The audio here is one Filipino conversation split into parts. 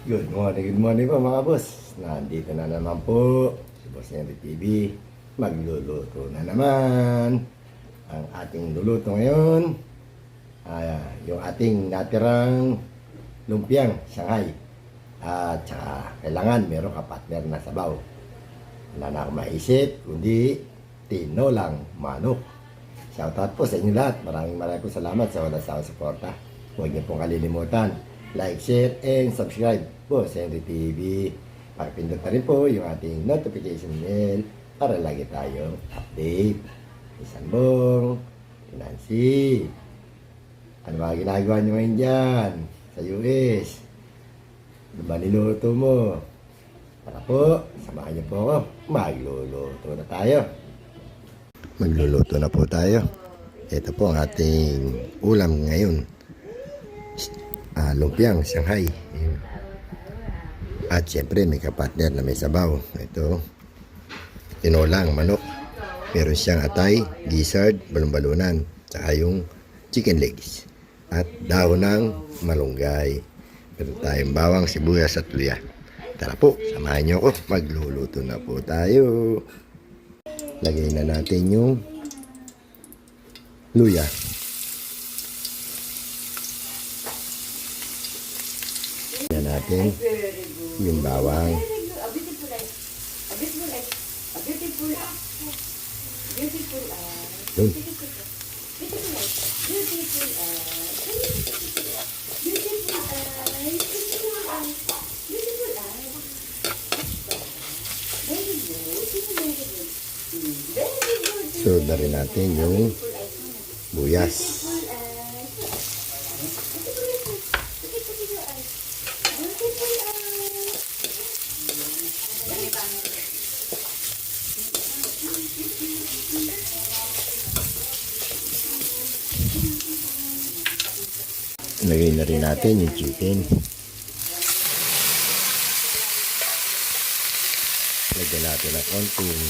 Good morning po mga boss. Nandito na naman po si Boss Henry TV. Magluluto na naman. Ang ating luluto ngayon ay yung ating natirang lumpiang Shanghai. At saka kailangan meron ka partner na sabaw. Wala na akong maisip, kundi tinolang manok. Shoutout po sa inyo lahat. Maraming salamat sa walang sawang suporta. Huwag niyo pong kalilimutan. Like, share, and subscribe po sa Henry TV. Pakipindot na rin po yung ating notification bell para lagi tayong update. Isanbong, Nancy, ano ba ginagawa nyo ngayon dyan sa US? Ano ba niluto mo? Tara po, samahan niyo po ako. Magluluto na tayo. Magluluto na po tayo. Ito po ang ating ulam ngayon. Lumpiang Shanghai. At syempre may kapartner na may sabaw. Ito, tinolang manok. Meron siyang atay, gizzard, balon-balunan, saka yung chicken legs. At dahon ng malunggay. Meron tayong bawang, sibuyas at luya. Tara po, samahan niyo ako. Magluluto na po tayo. Lagay na natin yung luya. Lagyan natin yung bawang. Yun. Sunod na rin natin yung buyas. Lagay na rin natin yung chicken. Lagyan natin ng konting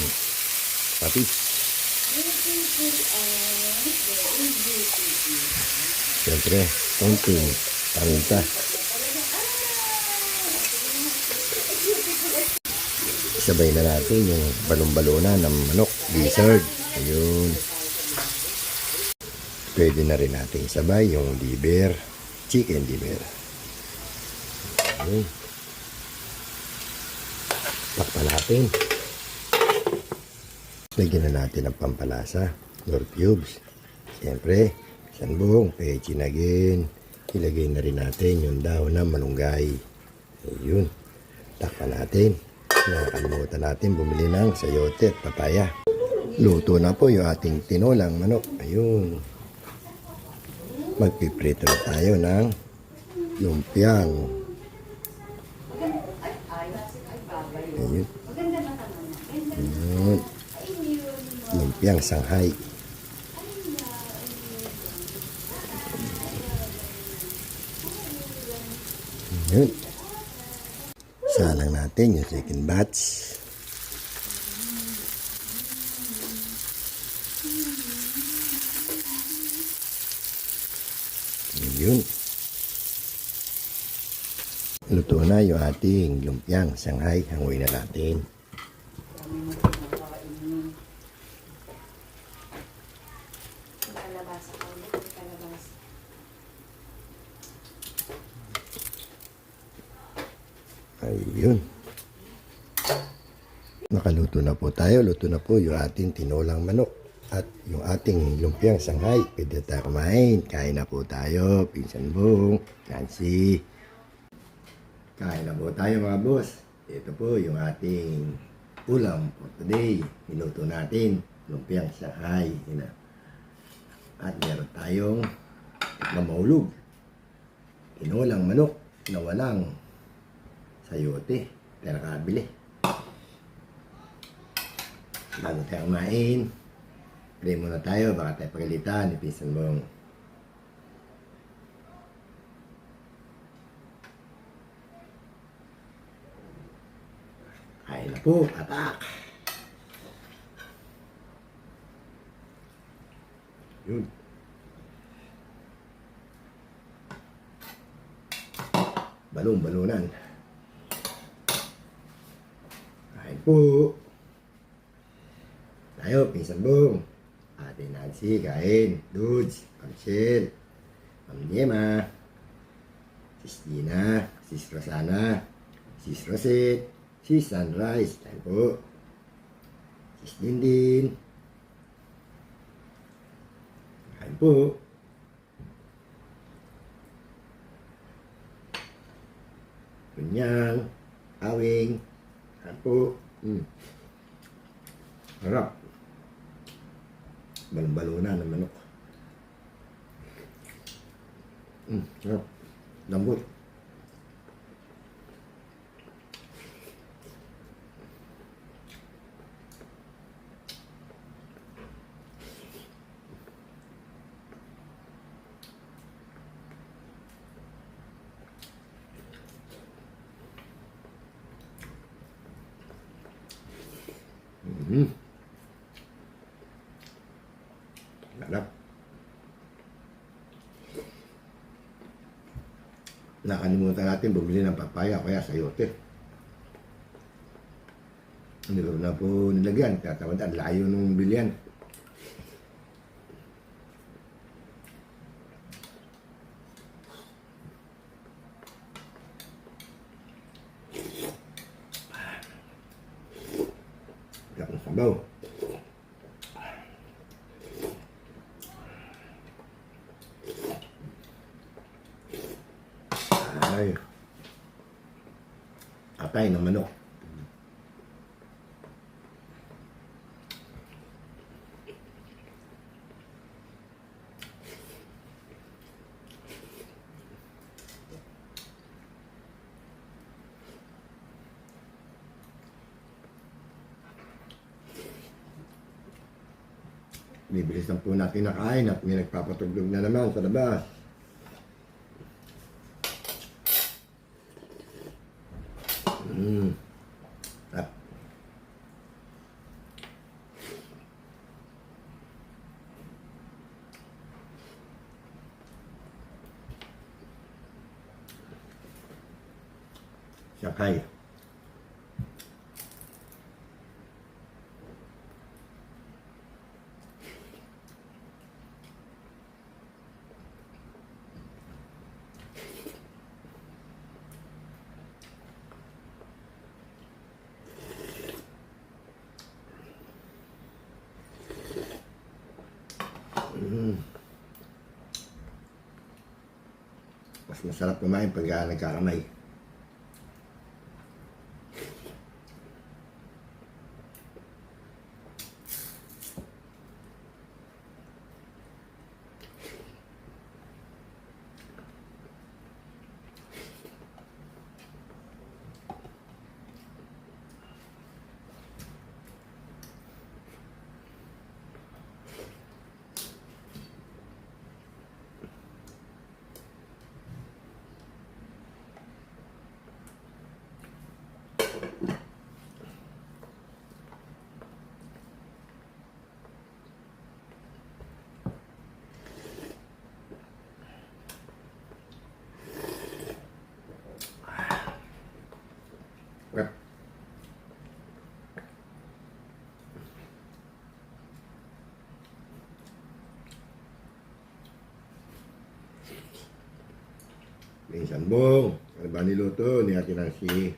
patis. Siyempre, konting paminta. Sabay na natin yung balon-balona ng manok, gizzard. Ayun. Pwede na rin natin sabay yung liver, chicken liver. Ayun. Takpan natin. Lagyan na natin ang pampalasa, nor cubes. Siyempre, sanbong, pechinagin. Ilagay na rin natin yung dahon ng malunggay. Ayun. Takpan natin. Nakalimutan natin bumili ng sayote at papaya. Luto na po yung ating tinolang manok. Ayun. Magpiprito na tayo ng lumpiang. Ayun. Ayun. Lumpiang Shanghai. Ayun. Salang natin yung second batch. Ayun. Luto na yung ating lumpiang Shanghai. Hanguin na natin. Ayun. Nakaluto na po tayo. Luto na po yung ating tinolang manok. At yung ating lumpiang Shanghai. Pwede tayo kumain. Kain na po tayo. Pinsan Bong, Nancy. Kain na po tayo mga boss. Ito po yung ating ulam for today. Niluto natin. Lumpiang Shanghai. At meron tayong mamahulog. Tinolang manok na walang sayote. Pero nakabili. Bago tayo kumain, pray muna tayo. Baka tayo pagalitan ni Pinsan Bong. Kain na po. Atak! Yun. Balon-balunan. po. Tayo, Pinsan Bong. Ate Nancy, kain. Dudes, Ma'am Shell, Ma'am Gemma, Sis Gina, Sis Rosana, Sis Rosette, Sis Sunrise, tayo po. Sis Dindin, kain po. Kunyang, Awing, kain po. Harap. Balon-balona ng manok. Harap. Lambot. Sarap. Nakalimutan natin bumili ng papaya kaya sayote. Hindi ko na po nilagyan. Tatawad, layo nung bilian. Sarap ng sabaw. Ay, atay ng manok. Bibilisan po natin na kain at may nagpapatuglog na naman sa labas. At sakay. Mas masarap kumain pag nagkakamay. Wep. Pinsan Bong, ano ba niluto ni Ate Nancy?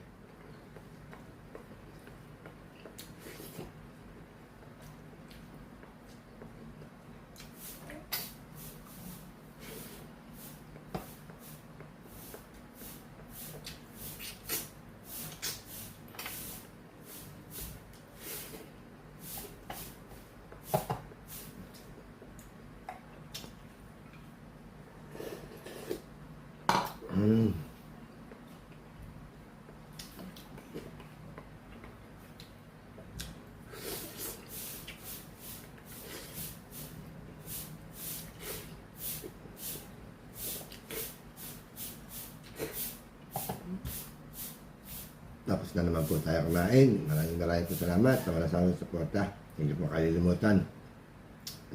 Tapos na naman po tayo kumain. Maraming po salamat sa walang sawang suporta. Hindi po kalilimutan.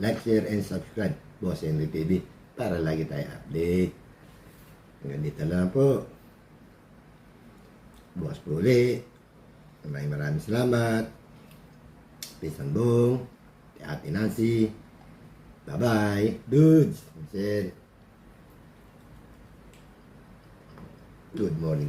Like, share, and subscribe. Boss Henry TV para lagi tayo update. Hanggang dito lang po. Bukas po ulit. Maraming salamat. Peace and bong. Ate Nancy. Bye-bye. Dudes. Good morning.